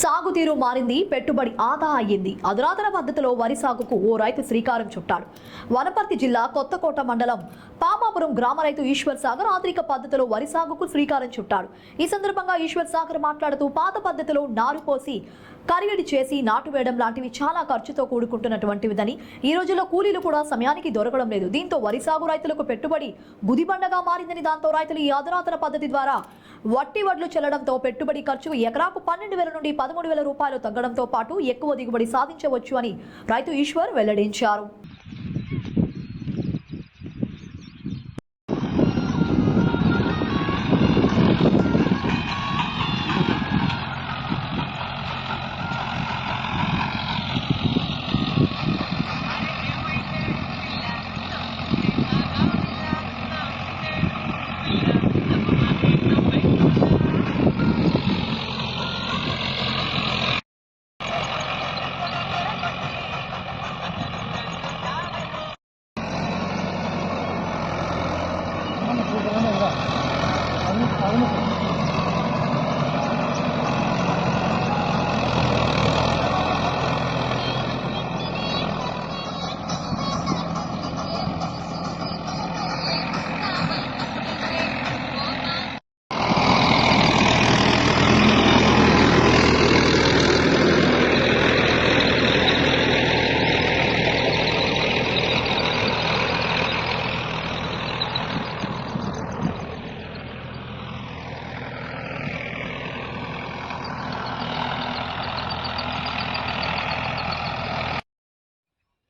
సాగుతీరు మారింది, పెట్టుబడి ఆదా అయ్యింది. అధునాతన పద్ధతిలో వరి సాగుకు ఓ రైతు శ్రీకారం చుట్టాడు. వనపర్తి జిల్లా కొత్తకోట మండలం పామాపురం గ్రామ రైతు ఈశ్వర్ సాగర్ ఆధునిక పద్ధతిలో వరి సాగుకు శ్రీకారం చుట్టాడు. ఈ సందర్భంగా ఈశ్వర్ సాగర్ మాట్లాడుతూ పాత పద్ధతిలో నారు పోసి కరివిడి చేసి నాటు వేయడం లాంటివి చాలా ఖర్చుతో కూడుకుంటున్నటువంటివిదని, ఈ రోజుల్లో కూలీలు కూడా సమయానికి దొరకడం లేదు. దీంతో వరి సాగు రైతులకు పెట్టుబడి గుదిబండగా మారిందని, దాంతో రైతులు ఈ అధునాతన పద్ధతి ద్వారా వట్టి వడ్లు చెల్లడంతో పెట్టుబడి ఖర్చు ఎకరాకు 12,000 నుండి 13,000 రూపాయలు తగ్గడంతో పాటు ఎక్కువ దిగుబడి సాధించవచ్చు అని రైతు ఈశ్వర్ వెల్లడించారు.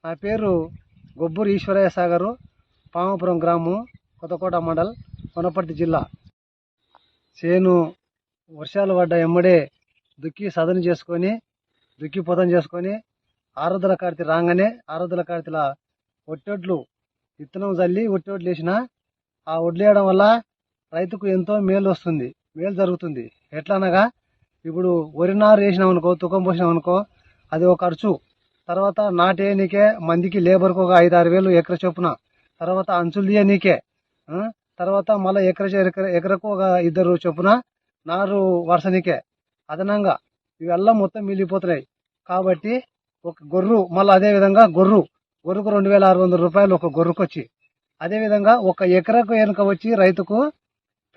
నా పేరు గొబ్బూరు ఈశ్వరయ్య సాగరు, పామాపురం గ్రామం, కొత్తకోట మండల్, వనపర్తి జిల్లా. చేను వర్షాలు పడ్డ ఎమ్మడే దుక్కి సదను చేసుకొని పొతం చేసుకొని ఆరుద్ర కార్తీ రాగానే ఆరుద్ర కార్తీల ఒట్టొడ్లు విత్తనం చల్లి ఒట్టొడ్లు వేసిన ఆ వడ్లు వేయడం వల్ల రైతుకు ఎంతో మేలు జరుగుతుంది. ఎట్లా అనగా, ఇప్పుడు వరి నారు వేసినాం అనుకో, తుకం పోసినాం అనుకో, అది ఒక ఖర్చు. తర్వాత నాటేయనికే మందికి లేబర్కు ఒక 5-6 వేలు ఎకర చొప్పున, తర్వాత అంచులు తీయనీకే, తర్వాత మళ్ళీ ఎకరకు ఒక 2 చొప్పున నారు వరుసనికే అదనంగా ఇవెల్లా మొత్తం మిగిలిపోతున్నాయి. కాబట్టి ఒక గొర్రు, మళ్ళీ అదేవిధంగా గొర్రుకు 2,600 రూపాయలు ఒక గొర్రుకొచ్చి, అదేవిధంగా ఒక ఎకరకు వెనుక వచ్చి రైతుకు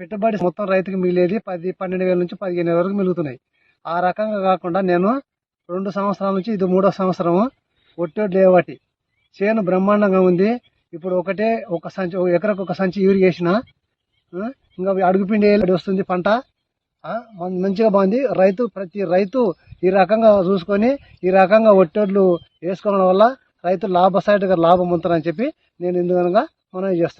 పెట్టుబడి మొత్తం రైతుకు మిగిలేది 12,000 నుంచి 15,000 వరకు మిగులుతున్నాయి. ఆ రకంగా కాకుండా నేను 2 సంవత్సరాల నుంచి ఇది 3వ సంవత్సరము ఒట్టొడ్లు లేవటి చేను బ్రహ్మాండంగా ఉంది. ఇప్పుడు ఒక సంచి, ఎకరకు ఒక సంచి యూరియా వేసిన, ఇంకా అడుగుపిండి వస్తుంది పంట, మంచిగా బాగుంది. ప్రతి రైతు ఈ రకంగా చూసుకొని ఈ రకంగా ఒట్టొడ్లు వేసుకోవడం వల్ల రైతు లాభసాటిగా లాభం ఉంటారని చెప్పి నేను ఇందుకనగా మనవి చేస్తున్నాను.